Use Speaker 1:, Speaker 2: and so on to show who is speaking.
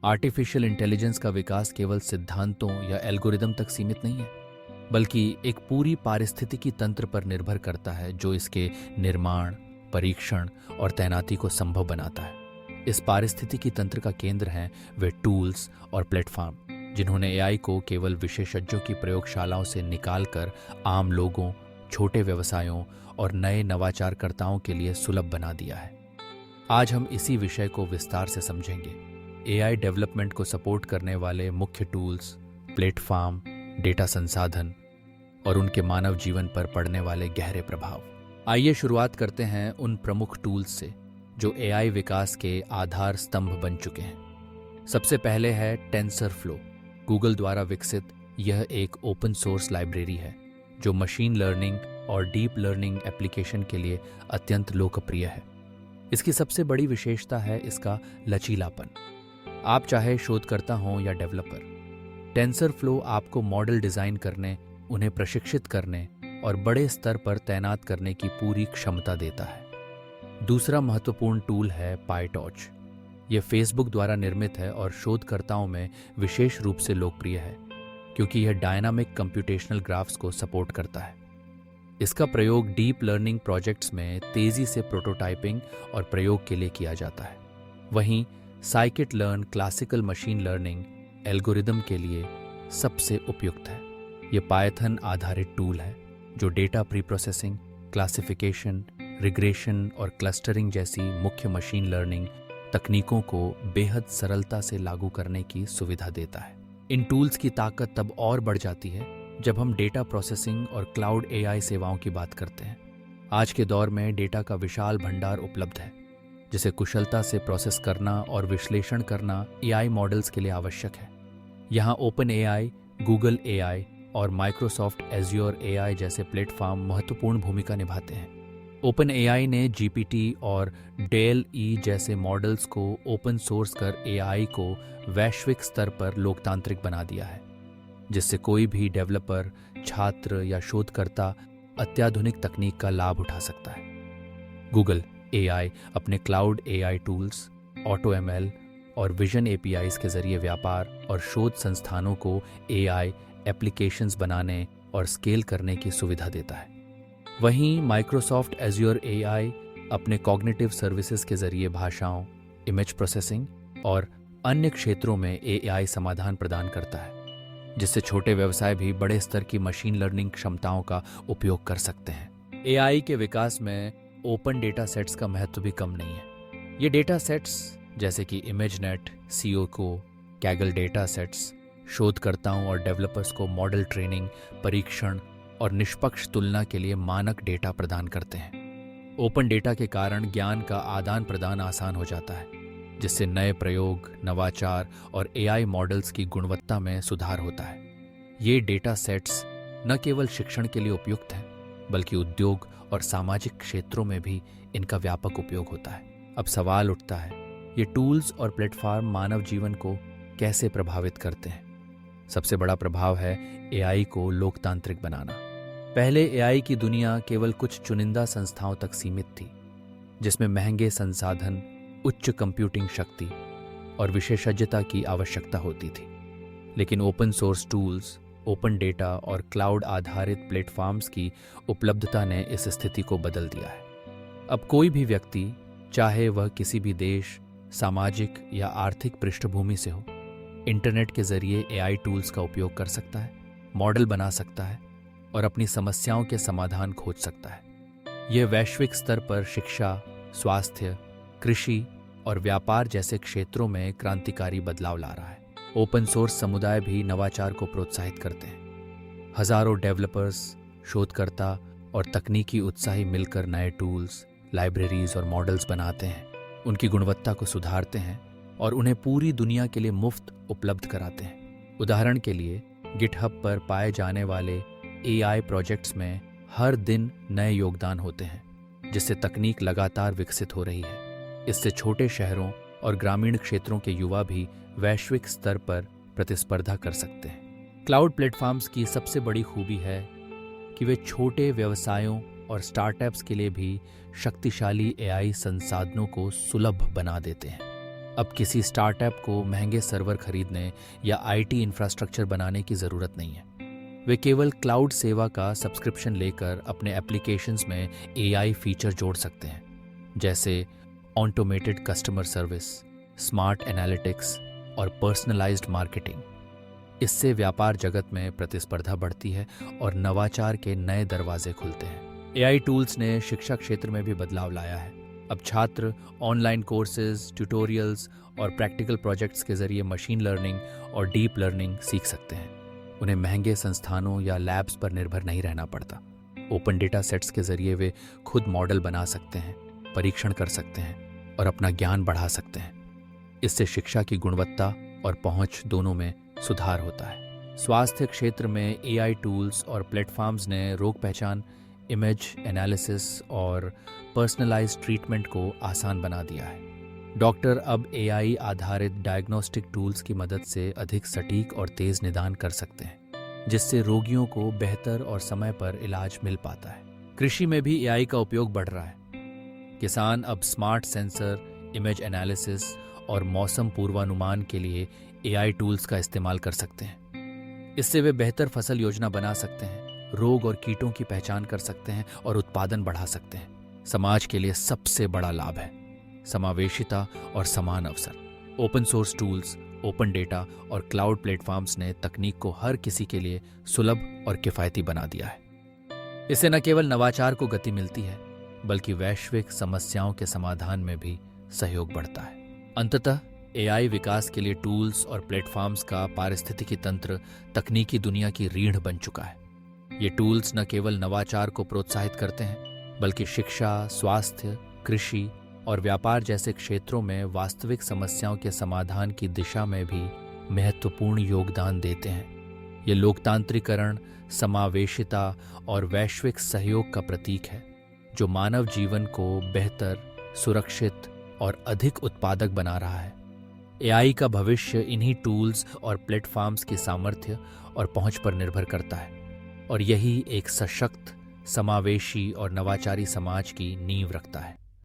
Speaker 1: Artificial intelligence का विकास केवल सिद्धांतों या एल्गोरिदम तक सीमित नहीं है, बल्कि एक पूरी पारिस्थितिकी तंत्र पर निर्भर करता है जो इसके निर्माण, परीक्षण और तैनाती को संभव बनाता है। इस पारिस्थितिकी तंत्र का केंद्र हैं वे टूल्स और प्लेटफॉर्म जिन्होंने एआई को केवल विशेषज्ञों की प्रयोगशालाओं से निकालकर आम लोगों, छोटे व्यवसायों और नए नवाचारकर्ताओं के लिए सुलभ बना दिया है। आज हम इसी विषय को विस्तार से समझेंगे। एआई डेवलपमेंट को सपोर्ट करने वाले मुख्य टूल्स, प्लेटफॉर्म, डेटा संसाधन और उनके मानव जीवन पर पड़ने वाले गहरे प्रभाव। आइए शुरुआत करते हैं उन प्रमुख टूल्स से जो एआई विकास के आधार स्तंभ बन चुके हैं। सबसे पहले है टेंसरफ्लो। गूगल द्वारा विकसित यह एक ओपन सोर्स लाइब्रेरी है जो मशीन लर्निंग और डीप लर्निंग एप्लीकेशन के लिए अत्यंत लोकप्रिय है। इसकी सबसे बड़ी विशेषता है इसका लचीलापन। आप चाहे शोधकर्ता हों या डेवलपर, टेंसरफ्लो आपको मॉडल डिजाइन करने, उन्हें प्रशिक्षित करने और बड़े स्तर पर तैनात करने की पूरी क्षमता देता है। दूसरा महत्वपूर्ण टूल है पायटॉर्च। यह फेसबुक द्वारा निर्मित है और शोधकर्ताओं में विशेष रूप से लोकप्रिय है क्योंकि यह डायनामिक कंप्यूटेशनल ग्राफ्स को सपोर्ट करता है। इसका प्रयोग डीप लर्निंग प्रोजेक्ट्स में तेजी से प्रोटोटाइपिंग और प्रयोग के लिए किया जाता है। वहीं scikit learn classical machine learning algorithm के लिए सबसे उपयुक्त है। यह पायथन आधारित टूल है जो data pre processing, classification, regression और क्लस्टरिंग जैसी मुख्य मशीन लर्निंग तकनीकों को बेहद सरलता से लागू करने की सुविधा देता है। इन टूल्स की ताकत तब और बढ़ जाती है जब हम डेटा प्रोसेसिंग और क्लाउड एआई सेवाओं की बात करते हैं। आज के दौर में डेटा का विशाल भंडार उपलब्ध है जिसे कुशलता से प्रोसेस करना और विश्लेषण करना एआई मॉडल्स के लिए आवश्यक है। यहाँ ओपन एआई, गूगल एआई और माइक्रोसॉफ्ट एज्योर एआई जैसे प्लेटफॉर्म महत्वपूर्ण भूमिका निभाते हैं। ओपन एआई ने जीपीटी और डेल ई जैसे मॉडल्स को ओपन सोर्स कर एआई को वैश्विक स्तर पर लोकतांत्रिक बना दिया है, जिससे कोई भी डेवलपर, छात्र या शोधकर्ता अत्याधुनिक तकनीक का लाभ उठा सकता है। गूगल एआई अपने Claude AI tools, auto ML और विजन एपीआईज के जरिए व्यापार और शोध संस्थानों को एआई एप्लीकेशंस बनाने और स्केल करने की सुविधा देता है। वहीं माइक्रोसॉफ्ट एज्योर एआई अपने कॉग्निटिव सर्विसेज के जरिए भाषाओं, इमेज प्रोसेसिंग और अन्य क्षेत्रों में एआई समाधान प्रदान करता है, जिससे छोटे व्यवसाय भी बड़े स्तर की मशीन लर्निंग क्षमताओं का उपयोग कर सकते हैं। एआई के विकास में ओपन डेटा सेट्स का महत्व भी कम नहीं है। ये डेटा सेट्स जैसे कि इमेजनेट, सीओको, कैगल डेटा सेट्स शोधकर्ताओं और डेवलपर्स को मॉडल ट्रेनिंग, परीक्षण और निष्पक्ष तुलना के लिए मानक डेटा प्रदान करते हैं। ओपन डेटा के कारण ज्ञान का आदान प्रदान आसान हो जाता है, जिससे नए प्रयोग, नवाचार और एआई मॉडल्स की गुणवत्ता में सुधार होता है। ये डेटा सेट्स न केवल शिक्षण के लिए उपयुक्त हैं, बल्कि उद्योग और सामाजिक क्षेत्रों में भी इनका व्यापक उपयोग होता है। अब सवाल उठता है, ये टूल्स और प्लेटफॉर्म मानव जीवन को कैसे प्रभावित करते हैं? सबसे बड़ा प्रभाव है एआई को लोकतांत्रिक बनाना। पहले एआई की दुनिया केवल कुछ चुनिंदा संस्थाओं तक सीमित थी, जिसमें महंगे संसाधन, उच्च कंप्यूटिंग शक्ति और विशेषज्ञता की आवश्यकता होती थी। लेकिन open source tools, open data और क्लाउड आधारित प्लेटफॉर्म्स की उपलब्धता ने इस स्थिति को बदल दिया है। अब कोई भी व्यक्ति, चाहे वह किसी भी देश, सामाजिक या आर्थिक पृष्ठभूमि से हो, इंटरनेट के जरिए एआई टूल्स का उपयोग कर सकता है, मॉडल बना सकता है और अपनी समस्याओं के समाधान खोज सकता है। यह वैश्विक स्तर पर शिक्षा, स्वास्थ्य, कृषि और व्यापार जैसे क्षेत्रों में क्रांतिकारी बदलाव ला रहा है। ओपन सोर्स समुदाय भी नवाचार को प्रोत्साहित करते हैं। हजारों डेवलपर्स, शोधकर्ता और तकनीकी उत्साही मिलकर नए टूल्स, लाइब्रेरीज और मॉडल्स बनाते हैं, उनकी गुणवत्ता को सुधारते हैं और उन्हें पूरी दुनिया के लिए मुफ्त उपलब्ध कराते हैं। उदाहरण के लिए गिटहब पर पाए जाने वाले एआई प्रोजेक्ट्स में हर दिन नए योगदान होते हैं, जिससे तकनीक लगातार विकसित हो रही है। इससे छोटे शहरों और ग्रामीण क्षेत्रों के युवा भी वैश्विक स्तर पर प्रतिस्पर्धा कर सकते हैं। क्लाउड प्लेटफॉर्म्स की सबसे बड़ी खूबी है कि वे छोटे व्यवसायों और स्टार्टअप्स के लिए भी शक्तिशाली एआई संसाधनों को सुलभ बना देते हैं। अब किसी स्टार्टअप को महंगे सर्वर खरीदने या आईटी इंफ्रास्ट्रक्चर बनाने की ज़रूरत नहीं है। वे केवल क्लाउड सेवा का सब्सक्रिप्शन लेकर अपने एप्लीकेशंस में एआई फीचर जोड़ सकते हैं, जैसे automated customer service, smart analytics और पर्सनलाइज्ड मार्केटिंग। इससे व्यापार जगत में प्रतिस्पर्धा बढ़ती है और नवाचार के नए दरवाजे खुलते हैं। एआई टूल्स ने शिक्षा क्षेत्र में भी बदलाव लाया है। अब छात्र ऑनलाइन कोर्सेज, ट्यूटोरियल्स और प्रैक्टिकल प्रोजेक्ट्स के जरिए मशीन लर्निंग और डीप लर्निंग सीख सकते हैं। उन्हें महंगे संस्थानों या लैब्स पर निर्भर नहीं रहना पड़ता। ओपन डेटा सेट्स के जरिए वे खुद मॉडल बना सकते हैं, परीक्षण कर सकते हैं और अपना ज्ञान बढ़ा सकते हैं। इससे शिक्षा की गुणवत्ता और पहुंच दोनों में सुधार होता है। स्वास्थ्य क्षेत्र में एआई टूल्स और प्लेटफॉर्म्स ने रोग पहचान, इमेज एनालिसिस और पर्सनलाइज्ड ट्रीटमेंट को आसान बना दिया है। डॉक्टर अब एआई आधारित डायग्नोस्टिक टूल्स की मदद से अधिक सटीक और तेज निदान कर सकते हैं, जिससे रोगियों को बेहतर और समय पर इलाज मिल पाता है। कृषि में भी एआई का उपयोग बढ़ रहा है। किसान अब स्मार्ट सेंसर, इमेज एनालिसिस और मौसम पूर्वानुमान के लिए एआई टूल्स का इस्तेमाल कर सकते हैं। इससे वे बेहतर फसल योजना बना सकते हैं, रोग और कीटों की पहचान कर सकते हैं और उत्पादन बढ़ा सकते हैं। समाज के लिए सबसे बड़ा लाभ है समावेशिता और समान अवसर। Open source tools, open data और क्लाउड प्लेटफॉर्म्स ने तकनीक को हर किसी के लिए सुलभ और किफ़ायती बना दिया है। इससे न केवल नवाचार को गति मिलती है, बल्कि वैश्विक समस्याओं के समाधान में भी सहयोग बढ़ता है। अंततः एआई विकास के लिए टूल्स और प्लेटफॉर्म्स का पारिस्थितिकी तंत्र तकनीकी दुनिया की रीढ़ बन चुका है। ये टूल्स न केवल नवाचार को प्रोत्साहित करते हैं, बल्कि शिक्षा, स्वास्थ्य, कृषि और व्यापार जैसे क्षेत्रों में वास्तविक समस्याओं के समाधान की दिशा में भी महत्वपूर्ण योगदान देते हैं। ये लोकतांत्रिकरण, समावेशिता और वैश्विक सहयोग का प्रतीक है, जो मानव जीवन को बेहतर, सुरक्षित और अधिक उत्पादक बना रहा है। एआई का भविष्य इन्हीं टूल्स और प्लेटफॉर्म्स की सामर्थ्य और पहुंच पर निर्भर करता है, और यही एक सशक्त, समावेशी और नवाचारी समाज की नींव रखता है।